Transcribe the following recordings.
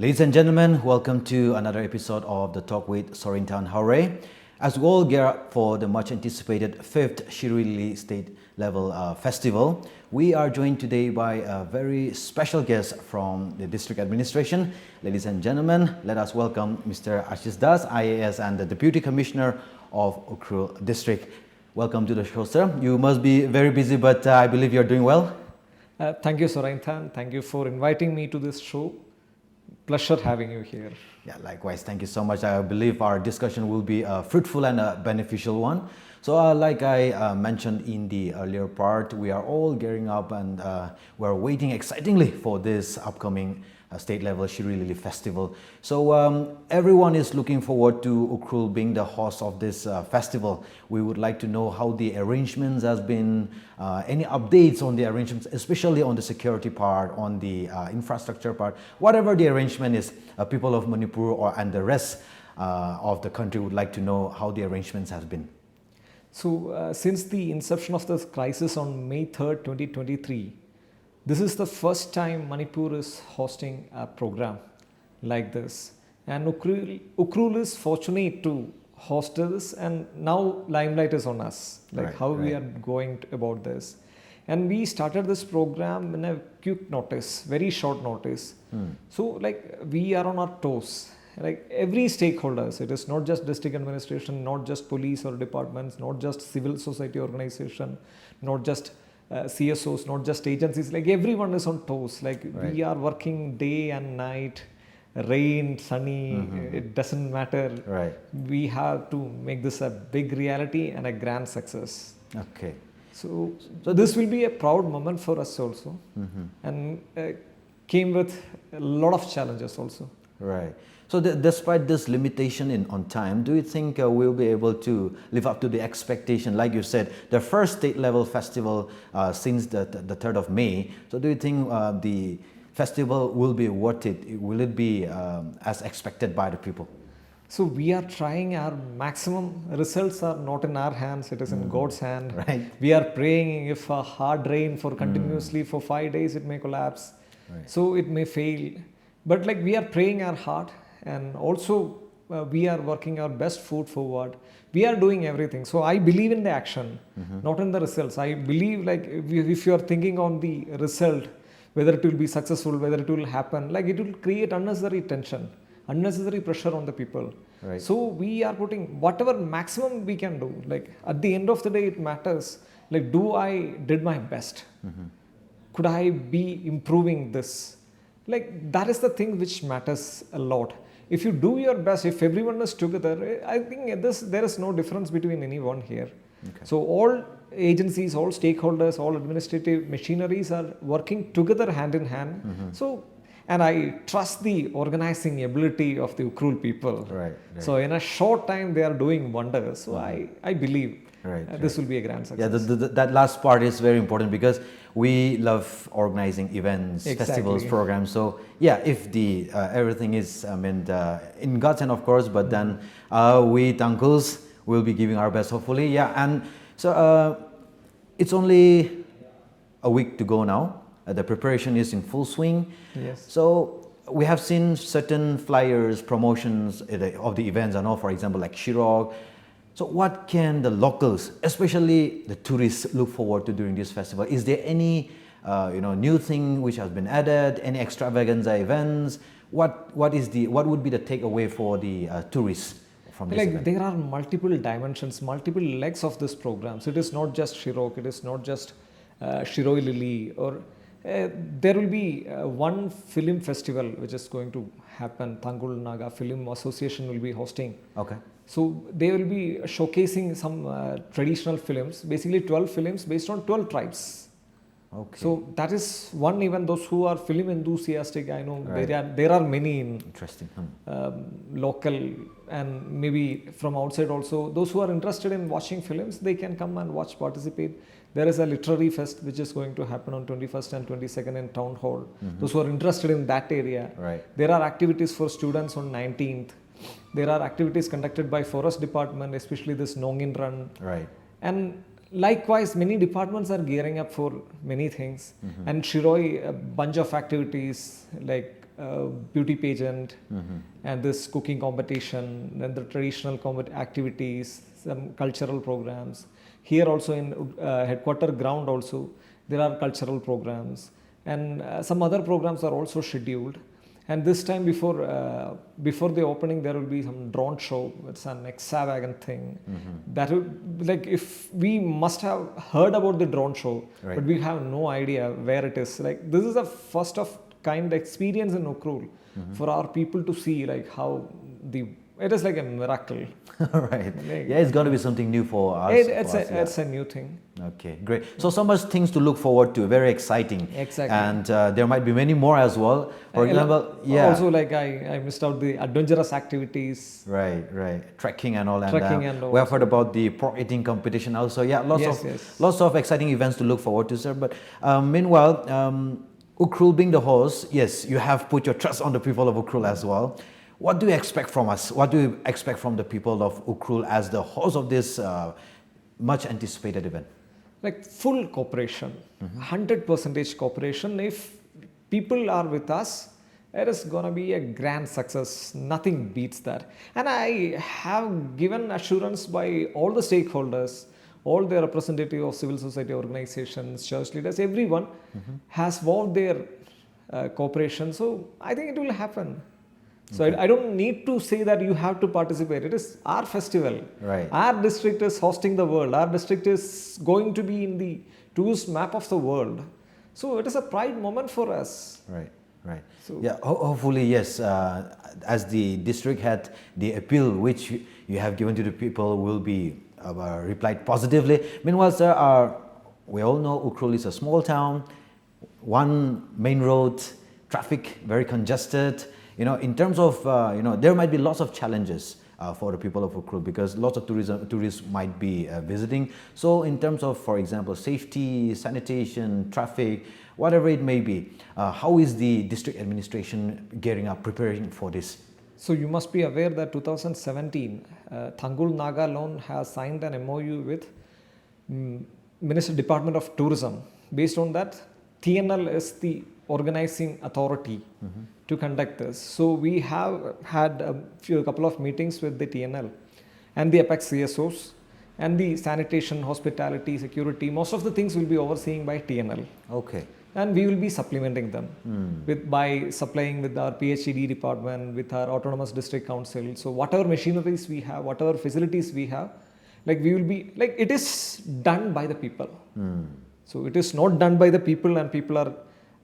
Ladies and gentlemen, welcome to another episode of the Talk with Sorintan Haure. As we all gear up for the much anticipated 5th Shirili State Level Festival, we are joined today by a very special guest from the district administration. Ladies and gentlemen, let us welcome Mr. Ashish Das, IAS and the Deputy Commissioner of Ukhrul District. Welcome to the show, sir. You must be very busy, but I believe you're doing well. Thank you, Sorintan. Thank you for inviting me to this show. Pleasure having you here. Yeah, likewise. Thank you so much. I believe our discussion will be a fruitful and a beneficial one. So like I mentioned in the earlier part, we are all gearing up and we're waiting excitingly for this upcoming state level Shirili Festival. So everyone is looking forward to Ukhrul being the host of this festival. We would like to know how the arrangements has been, any updates on the arrangements, especially on the security part, on the infrastructure part, whatever the arrangement is. People of Manipur and the rest of the country would like to know how the arrangements have been. So since the inception of this crisis on May 3rd, 2023, this is the first time Manipur is hosting a program like this. And Ukhrul is fortunate to host this, and now limelight is on us, like we are going about this. And we started this program in a quick notice, very short notice. So like we are on our toes. Like every stakeholders, it is not just district administration, not just police or departments, not just civil society organization, not just CSOs, not just agencies, like everyone is on toes. Like we are working day and night, rain, sunny, it doesn't matter. We have to make this a big reality and a grand success. Okay. So this will be a proud moment for us also, and came with a lot of challenges also. Right. So despite this limitation on time, do you think we'll be able to live up to the expectation? Like you said, the first state level festival since the 3rd of May. So do you think the festival will be worth it? Will it be as expected by the people? So we are trying our maximum. Results are not in our hands, it is in God's hand. Right. We are praying. If a hard rain for continuously for 5 days, it may collapse. So it may fail. But like we are praying our heart, and also we are working our best foot forward. We are doing everything. So I believe in the action, not in the results. I believe like if you are thinking on the result, whether it will be successful, whether it will happen, like it will create unnecessary tension, unnecessary pressure on the people. So we are putting whatever maximum we can do. Like at the end of the day, it matters. Like did my best? Could I be improving this? Like that is the thing which matters a lot. If you do your best, if everyone is together, I think there is no difference between anyone here. So all agencies, all stakeholders, all administrative machineries are working together hand in hand. So, and I trust the organizing ability of the Ukhrul people. So in a short time, they are doing wonders. So I believe this will be a grand success. Yeah, that last part is very important because we love organizing events, festivals, programs. So yeah, if the everything is in God's hand, of course, but then we uncles will be giving our best, hopefully. Yeah, and so it's only a week to go now. The preparation is in full swing. So we have seen certain flyers, promotions of the events and all, for example, like Shillong. So what can the locals, especially the tourists, look forward to during this festival? Is there any new thing which has been added? Any extravaganza events? What would be the takeaway for the tourists from this event? There are multiple dimensions, multiple legs of this program. So it is not just Shillong, it is not just Shiroi Lily, or there will be one film festival which is going to happen. Thangul Naga Film Association will be hosting. So they will be showcasing some traditional films, basically 12 films based on 12 tribes. So that is one. Even those who are film enthusiastic, I know there are many in local and maybe from outside also. Those who are interested in watching films, they can come and participate. There is a literary fest which is going to happen on 21st and 22nd in Town Hall. Those who are interested in that area. There are activities for students on 19th. There are activities conducted by Forest Department, especially this Nongin Run. And likewise, many departments are gearing up for many things. And Shiroi, a bunch of activities like beauty pageant and this cooking competition, then the traditional activities, some cultural programs. Here also in headquarter ground also, there are cultural programs, and some other programs are also scheduled. And this time before the opening, there will be some drone show. It's an extravagant thing. That would, like, if we must have heard about the drone show, but we have no idea where it is. Like, this is a first of kind experience in Ukhrul for our people to see, like, how it is like a miracle. Right. Yeah, it's going to be something new for us. It's a new thing. Okay, great. So so much things to look forward to. Very exciting. Exactly. And there might be many more as well. For example, also, like, I missed out the adventurous activities. Right. Trekking and all. Trekking and all. We have heard about the pork eating competition also. Yeah, lots of exciting events to look forward to, sir. But meanwhile, Ukhrul being the host, yes, you have put your trust on the people of Ukhrul as well. What do you expect from us? What do you expect from the people of Ukhrul as the host of this much anticipated event? Like, full cooperation, 100% cooperation. If people are with us, it is going to be a grand success. Nothing beats that. And I have given assurance by all the stakeholders, all the representatives of civil society organizations, church leaders, everyone has vowed their cooperation. So I think it will happen. So I don't need to say that you have to participate. It is our festival. Right. Our district is hosting the world. Our district is going to be in the tourist map of the world. So it is a pride moment for us. Right. So, yeah, hopefully, yes, as the district head, the appeal which you have given to the people will be replied positively. Meanwhile, sir, we all know Ukhrul is a small town, one main road, traffic very congested. In terms of, there might be lots of challenges for the people of Ukhrul because lots of tourists might be visiting. So in terms of, for example, safety, sanitation, traffic, whatever it may be, how is the district administration gearing up, preparing for this? So you must be aware that 2017, Thangul Naga Loan has signed an MOU with Ministry Department of Tourism. Based on that, TNL is the organizing authority to conduct this. So we have had a couple of meetings with the TNL and the Apex CSOs and the sanitation, hospitality, security. Most of the things will be overseen by TNL. Okay. And we will be supplementing them by supplying with our PHED department, with our autonomous district council. So whatever machineries we have, whatever facilities we have, like, we will be, like, it is done by the people. So it is not done by the people and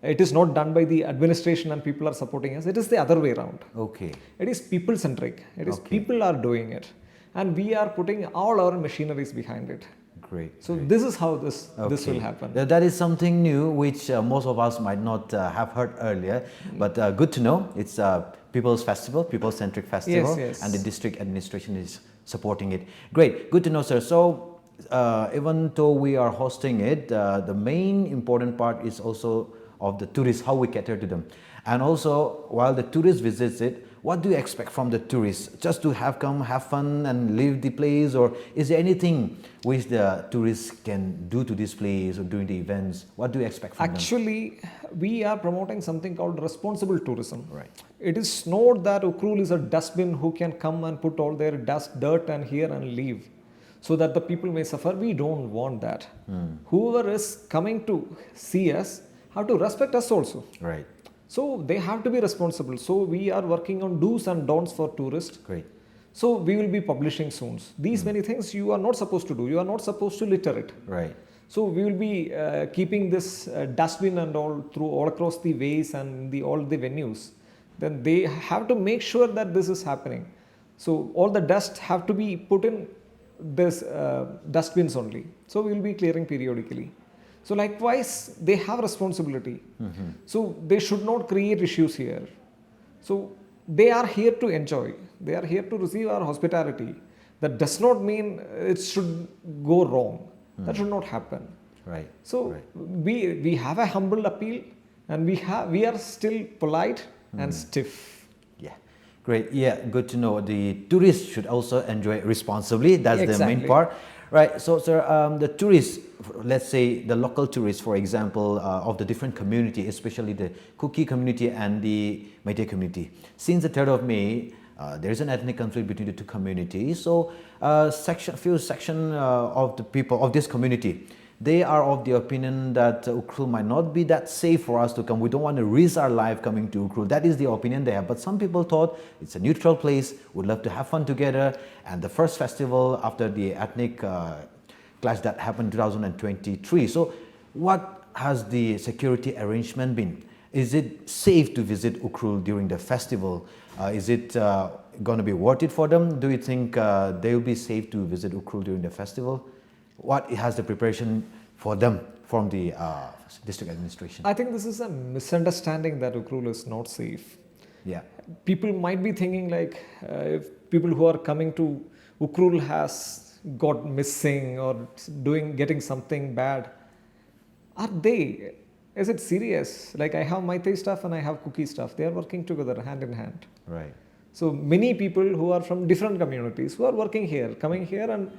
it is not done by the administration and people are supporting us. It is the other way around. Okay. It is people centric. It is people are doing it. And we are putting all our machineries behind it. Great. So this is how this will happen. That is something new which most of us might not have heard earlier, but good to know. It's People's Festival, People-Centric Festival, yes. and the district administration is supporting it. Great, good to know, sir. So even though we are hosting it, the main important part is also of the tourists, how we cater to them. And also, while the tourist visits it, what do you expect from the tourists? Just to have fun and leave the place, or is there anything which the tourists can do to this place or during the events? What do you expect from them? Actually, we are promoting something called responsible tourism. Right. It is not that Ukhrul is a dustbin who can come and put all their dirt and here and leave, so that the people may suffer. We don't want that. Whoever is coming to see us have to respect us also. Right. So they have to be responsible. So we are working on do's and don'ts for tourists. Great. So we will be publishing soon. These many things you are not supposed to do. You are not supposed to litter it. Right. So we will be keeping this dustbin and all across the ways and all the venues. Then they have to make sure that this is happening. So all the dust have to be put in this dustbins only. So we will be clearing periodically. So likewise, they have responsibility. So they should not create issues here. So they are here to enjoy. They are here to receive our hospitality. That does not mean it should go wrong. That should not happen. Right. So we have a humble appeal, and we are still polite and stiff. Yeah. Great. Yeah, good to know. The tourists should also enjoy responsibly. That's the main part. Right. So, sir, the tourists, let's say the local tourists, for example, of the different community, especially the Kuki community and the Meitei community. Since the 3rd of May, there is an ethnic conflict between the two communities. So, few section of the people of this community, they are of the opinion that Ukhrul might not be that safe for us to come. We don't want to risk our life coming to Ukhrul. That is the opinion they have. But some people thought it's a neutral place, would love to have fun together. And the first festival after the ethnic clash that happened in 2023. So what has the security arrangement been? Is it safe to visit Ukhrul during the festival? Is it going to be worth it for them? Do you think they will be safe to visit Ukhrul during the festival? What has the preparation for them from the district administration? I think this is a misunderstanding that Ukhrul is not safe. Yeah. People might be thinking like if people who are coming to Ukhrul has got missing or getting something bad. Are they? Is it serious? Like I have Meitei staff and I have Kuki staff. They are working together hand in hand. Right. So many people who are from different communities who are working here, coming here and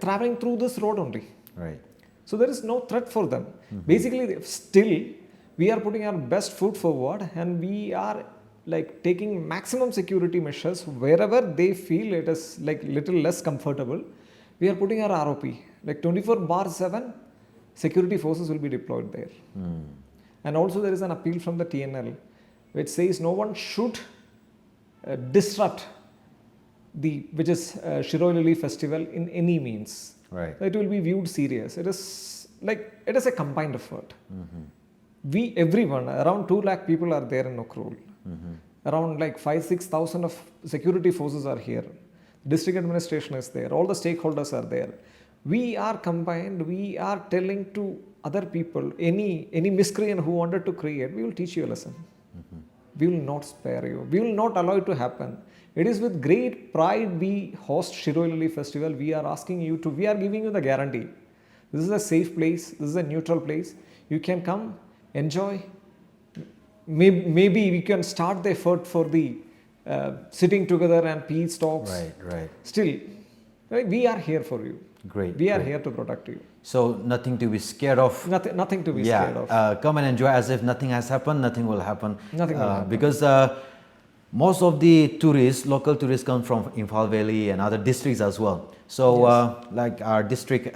traveling through this road only. Right. So there is no threat for them. Basically, still we are putting our best foot forward and we are like taking maximum security measures wherever they feel it is like little less comfortable. We are putting our ROP like 24/7. Security forces will be deployed there. And also there is an appeal from the TNL which says no one should disrupt which is Shiroi Lily festival in any means. Right. It will be viewed serious. It is a combined effort. Everyone, around 2 lakh people are there in Ukhrul. Around like 5,000-6,000 of security forces are here. District administration is there. All the stakeholders are there. We are combined. We are telling to other people, any miscreant who wanted to create, we will teach you a lesson. We will not spare you. We will not allow it to happen. It is with great pride we host Shiroi Lily festival. We are giving you the guarantee. This is a safe place. This is a neutral place. You can come, enjoy. Maybe we can start the effort for the sitting together and peace talks. Right. Still, right, we are here for you. Great. We are here to protect you. So nothing to be scared of. Nothing to be scared of. Come and enjoy as if nothing has happened. Nothing will happen. Nothing will happen. Because most of the tourists, local tourists, come from Imphal Valley and other districts as well. So Yes. like our district,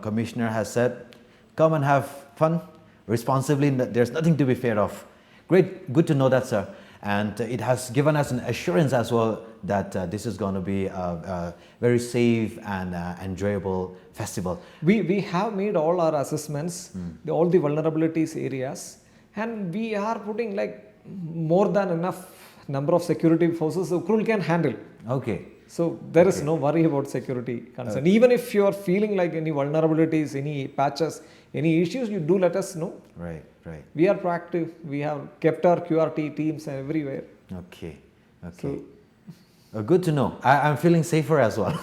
commissioner has said, come and have fun responsibly. There's nothing to be feared of. Great, good to know that, sir. And it has given us an assurance as well that this is going to be a very safe and enjoyable festival. We have made all our assessments, all the vulnerabilities areas, and we are putting like more than enough number of security forces Ukhrul can handle. Okay. So there is no worry about security concern. Even if you are feeling like any vulnerabilities, any patches, any issues, you do let us know. Right. We are proactive. We have kept our QRT teams everywhere. Okay. So, Good to know. I'm feeling safer as well.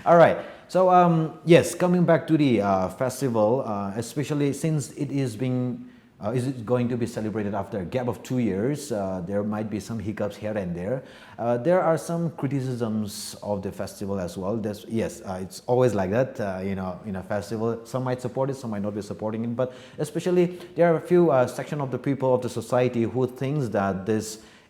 All right. So yes, coming back to the festival, especially since it is going to be celebrated after a gap of 2 years. There might be some hiccups here and there. There are some criticisms of the festival as well. It's always like that. In a festival, some might support it, some might not be supporting it. But especially, there are a few section of the people of the society who thinks that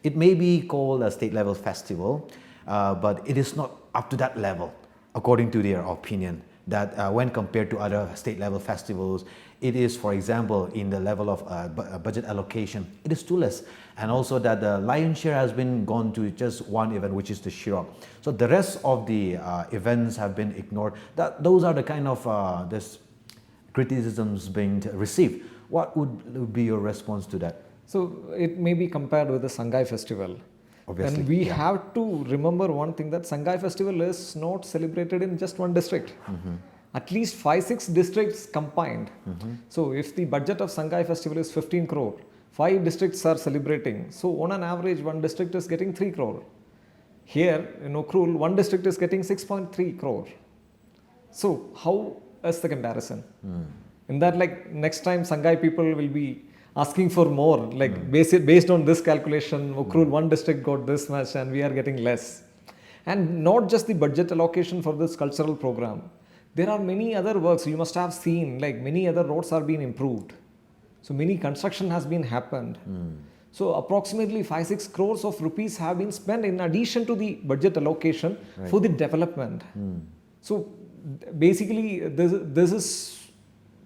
it may be called a state level festival, but it is not up to that level, according to their opinion. That when compared to other state level festivals, it is, for example, in the level of budget allocation, it is too less. And also that the lion's share has been gone to just one event, which is the Shillong. So the rest of the events have been ignored. Those are the kind of criticisms being received. What would be your response to that? So it may be compared with the Sangai festival. Obviously, and we have to remember one thing, that Sangai festival is not celebrated in just one district. At least 5-6 districts combined. So if the budget of Sangai festival is 15 crore, 5 districts are celebrating. So on an average, one district is getting 3 crore. Here in Ukhrul, one district is getting 6.3 crore. So how is the comparison? In that, like next time Sangai people will be asking for more, like based on this calculation, Ukhrul one district got this much and we are getting less. And not just the budget allocation for this cultural program. There are many other works you must have seen, like many other roads are being improved. So many construction has been happened. So approximately 5-6 crores of rupees have been spent in addition to the budget allocation for the development. So basically this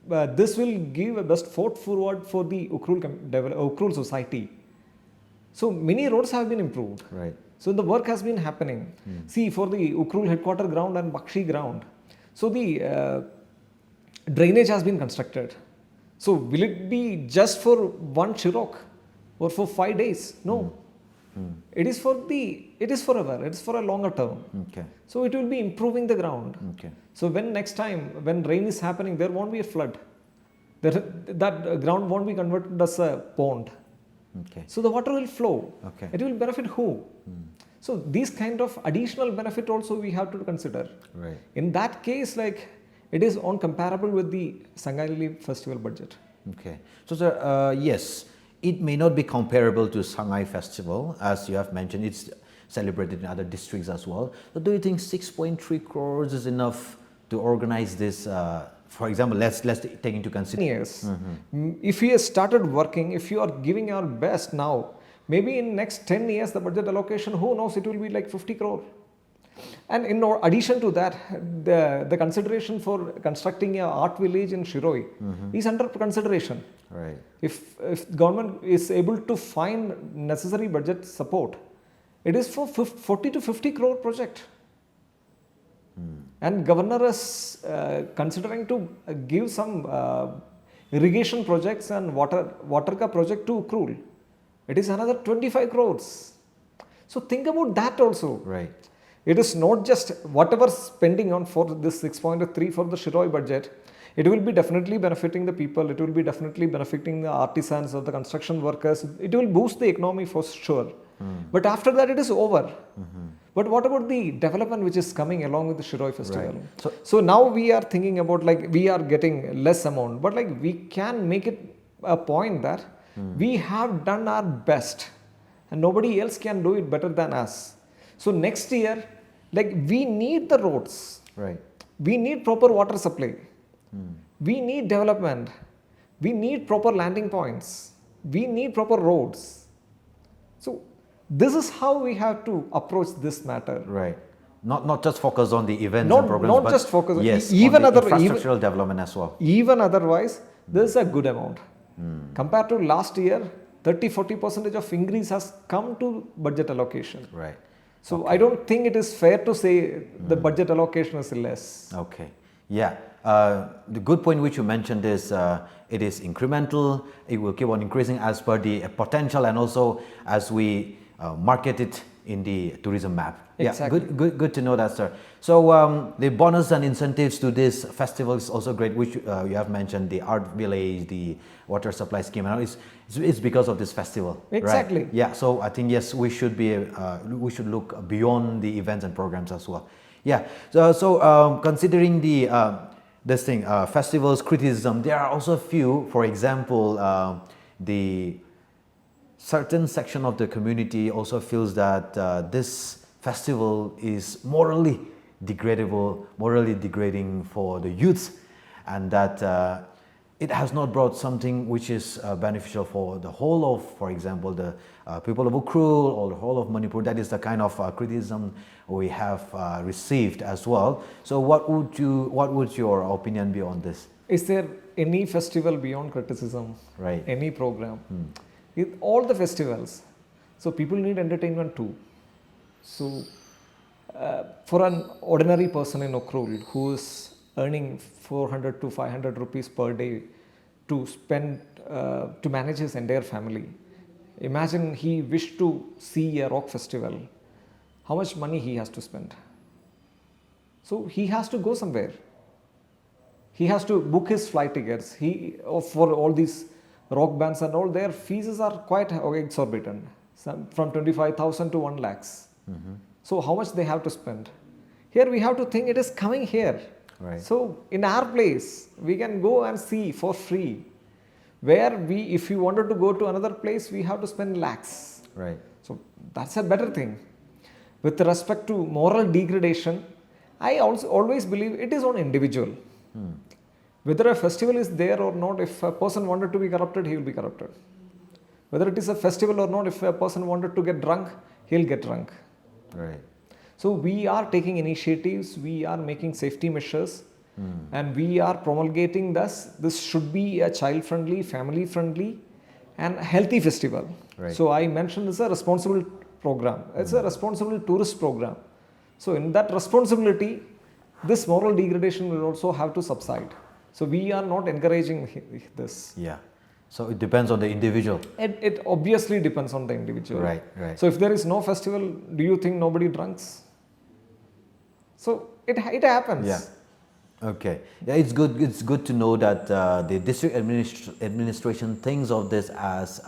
will give a best foot forward for the Ukhrul society. So many roads have been improved. Right. So the work has been happening. See, for the Ukhrul headquarter ground and Bakshi ground, so the drainage has been constructed. So will it be just for one Shirok or for 5 days? No. It is forever. It is for a longer term. Okay. So it will be improving the ground. Okay. So when next time, when rain is happening, there won't be a flood. That ground won't be converted as a pond. Okay. So the water will flow. Okay. It will benefit who? So these kind of additional benefit also we have to consider. Right. In that case, like it is on comparable with the Sangaili festival budget. Okay. So sir, yes, it may not be comparable to Shanghai Festival, as you have mentioned. It's celebrated in other districts as well. So do you think 6.3 crores is enough to organize this? For example, let's take into consideration. Yes. If we have started working, if you are giving our best now, maybe in next 10 years, the budget allocation, who knows, it will be like 50 crore. And in addition to that, the consideration for constructing an art village in Shiroi is under consideration. Right. If government is able to find necessary budget support, it is for 40 to 50 crore project. And governor is considering to give some irrigation projects and water ka project to Ukhrul. It is another 25 crores. So think about that also. Right. It is not just whatever spending on for this 6.3 for the Shiroi budget. It will be definitely benefiting the people. It will be definitely benefiting the artisans or the construction workers. It will boost the economy for sure. But after that, it is over. But what about the development which is coming along with the Shiroi festival? Right. So now we are thinking about like we are getting less amount, but like we can make it a point that we have done our best and nobody else can do it better than us. So next year, like we need the roads. Right. We need proper water supply. We need development. We need proper landing points. We need proper roads. So this is how we have to approach this matter. Right. Not just focus on the events and programs, not but just focus. Yes, Even on the other infrastructural development as well. Even otherwise, this is a good amount. Compared to last year, 30-40% of increase has come to budget allocation. Right. So I don't think it is fair to say the budget allocation is less. Okay. Yeah. The good point which you mentioned is it is incremental. It will keep on increasing as per the potential and also as we market it in the tourism map. Exactly. Yeah, good to know that, sir. So the bonus and incentives to this festival is also great, which you have mentioned, the art village, the water supply scheme, and all. It's because of this festival. Exactly. Right? Yeah. So I think yes, we should look beyond the events and programs as well. Yeah. So considering the festivals criticism, there are also a few. For example, the certain section of the community also feels that this festival is morally degrading for the youth, and that it has not brought something which is beneficial for the whole of, for example, the people of Ukhrul or the whole of Manipur. That is the kind of criticism we have received as well. So what would your opinion be on this? Is there any festival beyond criticism? Right. Any program? All the festivals. So people need entertainment too. So for an ordinary person in Ukhrul who is earning 400 to 500 rupees per day to spend to manage his entire family. Imagine he wished to see a rock festival. How much money he has to spend? So he has to go somewhere. He has to book his flight tickets. For all these rock bands and all, their fees are quite exorbitant, from 25,000 to 1 lakhs. So how much they have to spend? Here we have to think it is coming here. Right. So in our place, we can go and see for free. Where if we wanted to go to another place, we have to spend lakhs. Right. So that's a better thing. With respect to moral degradation, I also always believe it is on individual. Whether a festival is there or not, if a person wanted to be corrupted, he will be corrupted. Whether it is a festival or not, if a person wanted to get drunk, he'll get drunk. Right. So we are taking initiatives, we are making safety measures, and we are promulgating this. This should be a child-friendly, family-friendly, and healthy festival. Right. So I mentioned it's a responsible program. It's a responsible tourist program. So in that responsibility, this moral degradation will also have to subside. So we are not encouraging this. Yeah. So it depends on the individual. It obviously depends on the individual. Right, right. So if there is no festival, do you think nobody drinks? So it happens. Yeah. Okay. Yeah, it's good. It's good to know that the district administration thinks of this as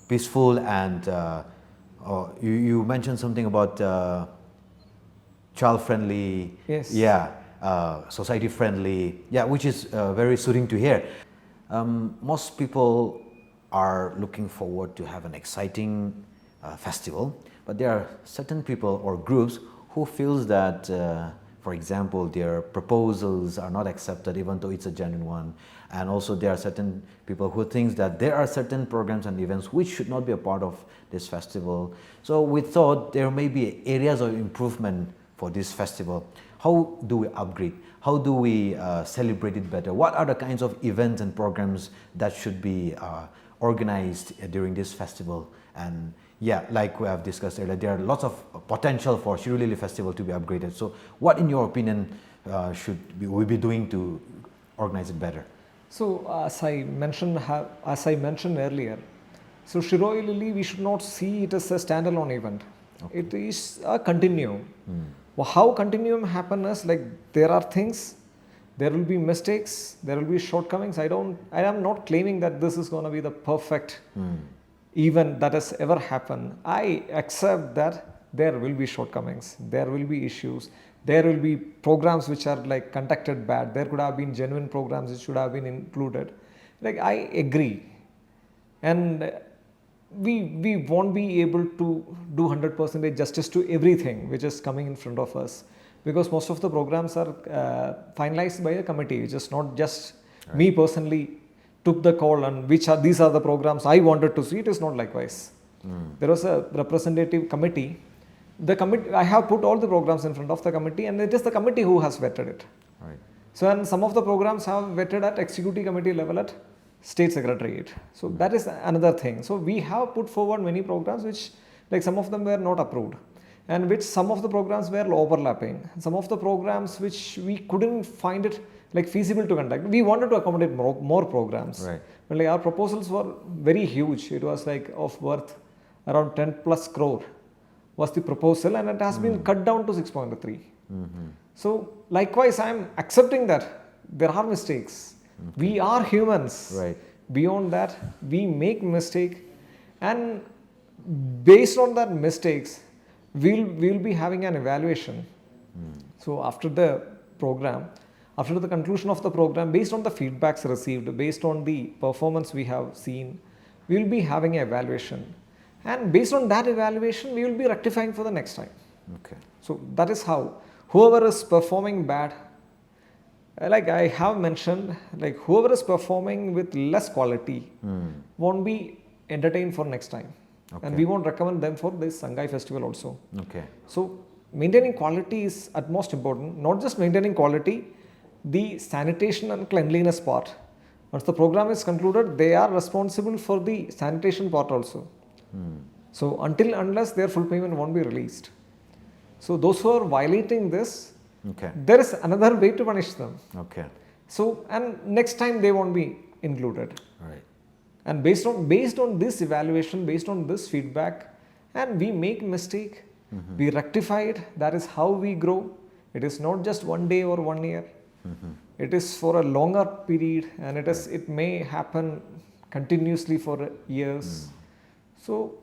peaceful and you mentioned something about child friendly. Yes. Yeah. Society friendly. Yeah, which is very soothing to hear. Most people are looking forward to have an exciting festival, but there are certain people or groups who feels that, for example, their proposals are not accepted even though it's a genuine one. And also there are certain people who think that there are certain programs and events which should not be a part of this festival. So we thought there may be areas of improvement for this festival. How do we upgrade? How do we celebrate it better? What are the kinds of events and programs that should be organized during this festival? And yeah, like we have discussed earlier, there are lots of potential for Shiruli Lily Festival to be upgraded. So what, in your opinion, should we be doing to organize it better? So as I mentioned earlier, so Shiroi Lily, we should not see it as a standalone event. Okay. It is a continuum. Well, how continuum happens? Like there are things, there will be mistakes, there will be shortcomings. I am not claiming that this is going to be the perfect event that has ever happened. I accept that there will be shortcomings, there will be issues, there will be programs which are like conducted bad. There could have been genuine programs which should have been included. Like I agree, and we won't be able to do 100% justice to everything which is coming in front of us, because most of the programs are finalized by a committee, which is not just me personally took the call and these are the programs I wanted to see. It is not likewise. There was a representative committee. I have put all the programs in front of the committee, and it is the committee who has vetted it. Right. So, and some of the programs have vetted at executive committee level at state secretariat. So that is another thing. So we have put forward many programs which, like some of them were not approved, and which some of the programs were overlapping. Some of the programs which we couldn't find it like feasible to conduct. We wanted to accommodate more programs. Right. But like our proposals were very huge. It was like of worth around 10 plus crore was the proposal, and it has been cut down to 6.3. So likewise, I am accepting that there are mistakes. We are humans. Right. Beyond that, we make mistake, and based on that mistakes, we'll be having an evaluation. So after the program, after the conclusion of the program, based on the feedbacks received, based on the performance we have seen, we'll be having an evaluation, and based on that evaluation, we will be rectifying for the next time. Okay. So that is how whoever is performing bad, like I have mentioned, like whoever is performing with less quality won't be entertained for next time. Okay. And we won't recommend them for this Sangai festival also. Okay. So maintaining quality is at most important. Not just maintaining quality, the sanitation and cleanliness part. Once the program is concluded, they are responsible for the sanitation part also. So unless their full payment won't be released. So those who are violating this, okay, there is another way to punish them. Okay. So, and next time they won't be included. Right. And based on this evaluation, based on this feedback, and we make mistake, we rectify it. That is how we grow. It is not just one day or 1 year. It is for a longer period, and it may happen continuously for years. So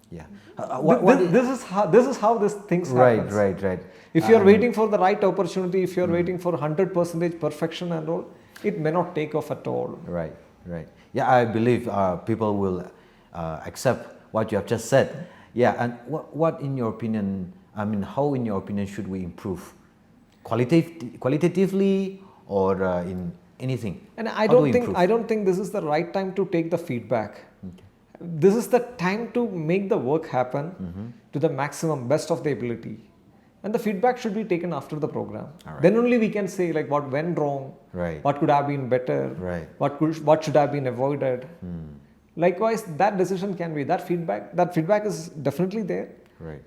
yeah, this is how this things happens. Right. If you are waiting for the right opportunity, if you are waiting for 100% perfection and all, it may not take off at all. Right. Yeah, I believe people will accept what you have just said. Yeah, and what in your opinion, I mean, how in your opinion should we improve? Qualitatively or in anything? And How do we improve? I don't think this is the right time to take the feedback. This is the time to make the work happen to the maximum best of the ability. And the feedback should be taken after the program. Then only we can say like what went wrong, what could have been better, what should have been avoided. Likewise, that decision can be, that feedback is definitely there.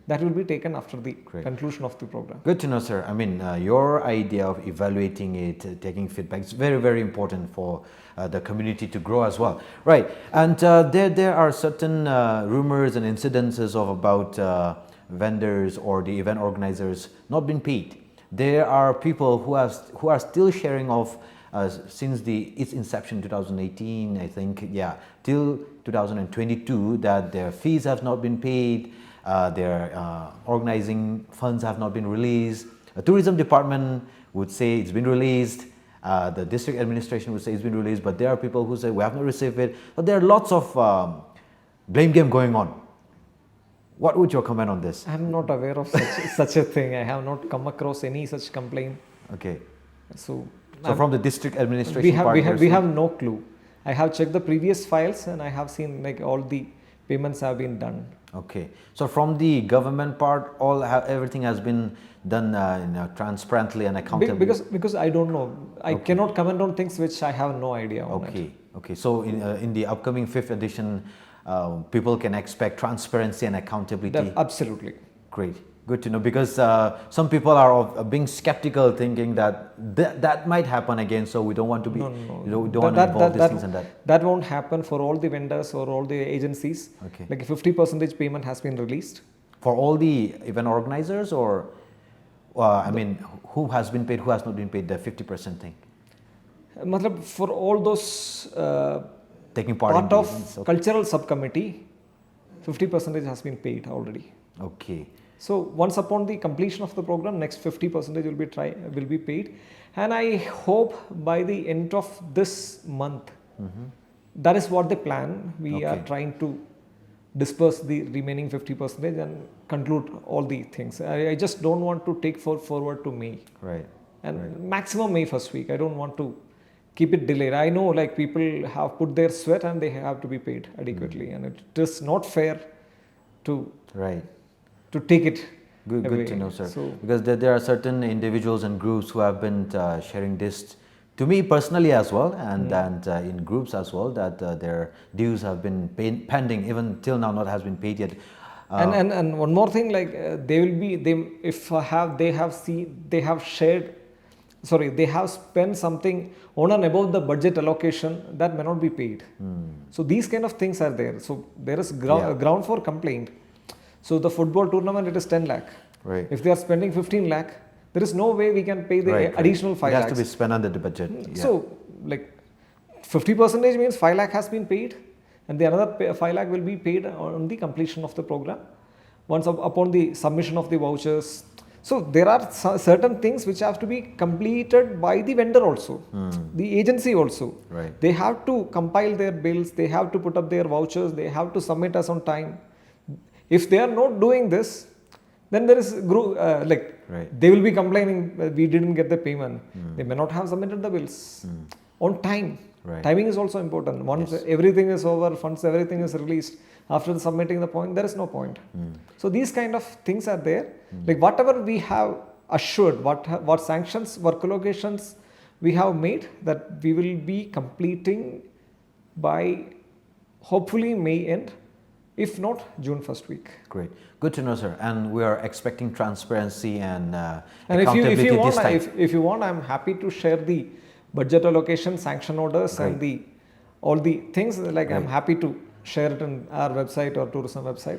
That will be taken after the conclusion of the program. Good to know, sir. I mean, your idea of evaluating it, taking feedback is very, very important for the community to grow as well. Right. And there are certain rumors and incidences of about vendors or the event organizers not being paid. There are people who are still sharing off since its inception 2018, I think, yeah, till 2022, that their fees have not been paid. Their organizing funds have not been released. The tourism department would say it's been released. The district administration would say it's been released, but there are people who say we have not received it. But there are lots of blame game going on. What would your comment on this? I am not aware of such a thing. I have not come across any such complaint. Okay. So from the district administration we have no clue. I have checked the previous files and I have seen like all the payments have been done. Okay, so from the government part, everything has been done transparently and accountably. Because I don't know, I cannot comment on things which I have no idea on. Okay. So in the upcoming 5th edition, people can expect transparency and accountability. Absolutely. Great. Good to know, because some people are being skeptical, thinking that might happen again. So we don't want to be, don't want to involve these things and that. That won't happen for all the vendors or all the agencies. Okay. Like 50% payment has been released. For all the event organizers, or I mean, who has been paid, who has not been paid, the 50% thing? For all those taking part of cultural subcommittee, 50% has been paid already. Okay. So once upon the completion of the program, next 50% will be paid, and I hope by the end of this month, that is what the plan. We are trying to disperse the remaining 50% and conclude all the things. I just don't want to take forward to May. Maximum May first week. I don't want to keep it delayed. I know like people have put their sweat and they have to be paid adequately, and it is not fair to take it. Good to know, sir. Because there are certain individuals and groups who have been sharing this to me personally as well, and in groups as well, that their dues have been pending, even till now not has been paid yet. And one more thing, like they have spent something on and above the budget allocation that may not be paid. So these kind of things are there. So there is ground for complaint. So the football tournament, it is 10 lakh. If they are spending 15 lakh, there is no way we can pay the additional 5 lakhs. It has to be spent under the budget. So like 50% means 5 lakh has been paid, and the another 5 lakh will be paid on the completion of the program once upon the submission of the vouchers. So there are certain things which have to be completed by the vendor also, the agency also. They have to compile their bills, they have to put up their vouchers, they have to submit us on time. If they are not doing this, then there is they will be complaining we didn't get the payment. They may not have submitted the bills on time. Timing is also important. Once everything is over, once everything is released, after submitting the point, there is no point. So these kind of things are there. Like whatever we have assured, what sanctions, work allocations we have made, that we will be completing by hopefully May end. If not, June first week. Great. Good to know, sir. And we are expecting transparency and accountability this time. If you want, I'm happy to share the budget allocation, sanction orders, and all the things. Like I'm happy to share it on our website or tourism website.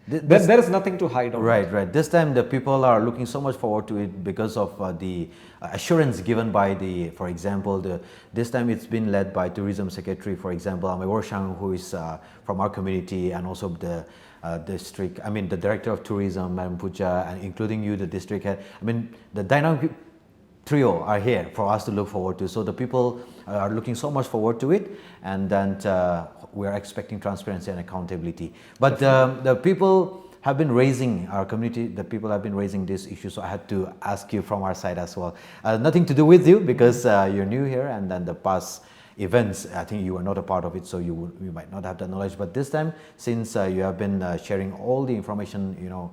There is nothing to hide on. Right. This time the people are looking so much forward to it because of the assurance given by for example, this time it's been led by Tourism Secretary, for example, Amewor Shang, who is from our community, and also the Director of Tourism, Madam Puja, and including you, the district head. I mean, the trio are here for us to look forward to. So the people are looking so much forward to it, and then we are expecting transparency and accountability. But the people have been raising, our community, the people have been raising this issue, so I had to ask you from our side as well. Nothing to do with you, because you're new here, and then the past events, I think you were not a part of it, so you might not have the knowledge. But this time, since you have been sharing all the information,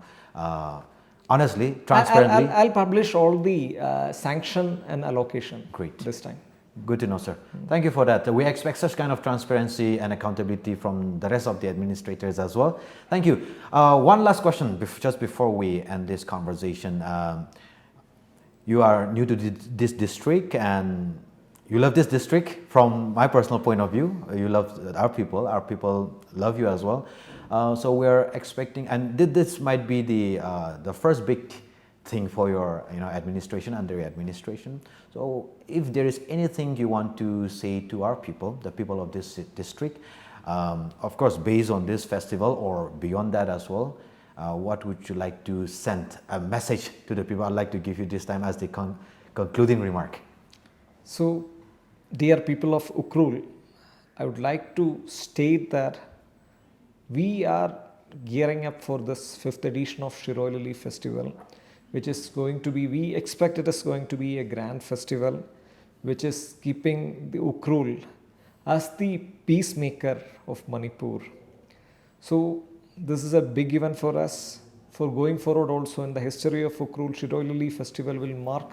honestly, transparently. I'll publish all the sanction and allocation. Great. This time. Good to know, sir. Thank you for that. We expect such kind of transparency and accountability from the rest of the administrators as well. Thank you. One last question, just before we end this conversation. You are new to this district, and you love this district. From my personal point of view, you love our people love you as well. So we're expecting, and this might be the first big thing for your administration, under your administration. So if there is anything you want to say to our people, the people of this district, of course based on this festival or beyond that as well, what would you like to send a message to the people? I'd like to give you this time as the concluding remark. So, dear people of Ukrul, I would like to state that we are gearing up for this 5th edition of Shiroi Lily Festival, which is going to be, we expect it is going to be a grand festival, which is keeping the Ukrul as the peacemaker of Manipur. So this is a big event for us. For going forward also in the history of Ukrul, Shiroi Lily Festival will mark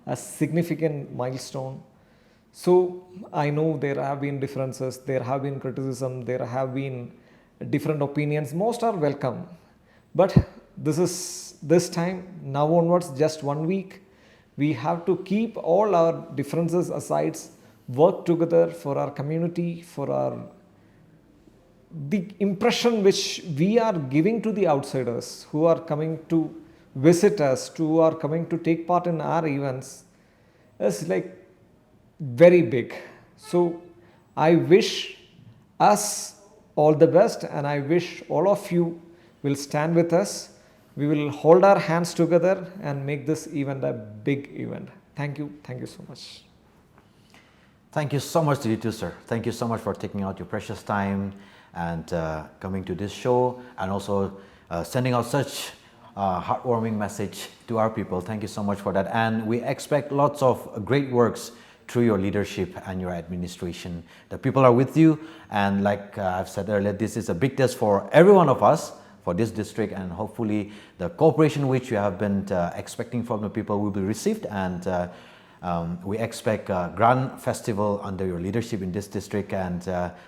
a significant milestone. So I know there have been differences, there have been criticism, there have been different opinions. Most are welcome. But this time, now onwards, just 1 week, we have to keep all our differences aside, work together for our community, for the impression which we are giving to the outsiders who are coming to visit us, who are coming to take part in our events, is like very big. So I wish us all the best, and I wish all of you will stand with us. We will hold our hands together and make this event a big event. Thank you. Thank you so much. Thank you so much to you too, sir. Thank you so much for taking out your precious time and coming to this show, and also sending out such heartwarming message to our people. Thank you so much for that. And we expect lots of great works through your leadership and your administration. The people are with you, and like I've said earlier, this is a big test for every one of us, for this district, and hopefully the cooperation which you have been expecting from the people will be received, and we expect a grand festival under your leadership in this district. And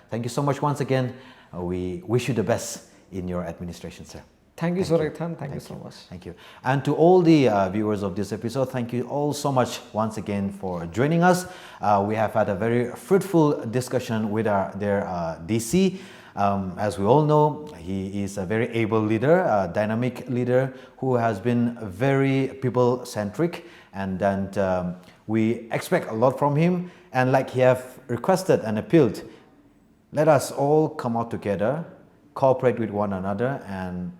thank you so much once again. We wish you the best in your administration, sir. Thank you, Soraithan. Thank you so much. Thank you. And to all the viewers of this episode, thank you all so much once again for joining us. We have had a very fruitful discussion with their DC. As we all know, he is a very able leader, a dynamic leader who has been very people-centric, and then we expect a lot from him. And like he have requested and appealed, let us all come out together, cooperate with one another, and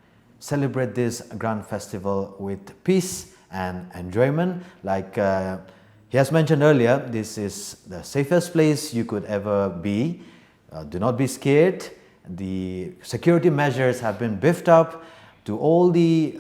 celebrate this grand festival with peace and enjoyment. Like he has mentioned earlier, this is the safest place you could ever be. Do not be scared. The security measures have been beefed up. To all the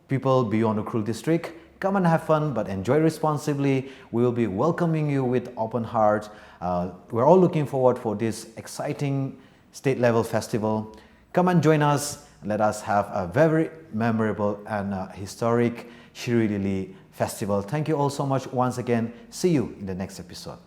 people beyond Ukrul district, come and have fun, but enjoy responsibly. We will be welcoming you with open heart. We're all looking forward for this exciting state level festival. Come and join us. Let us have a very memorable and historic Shiroi Lily Festival. Thank you all so much once again. See you in the next episode.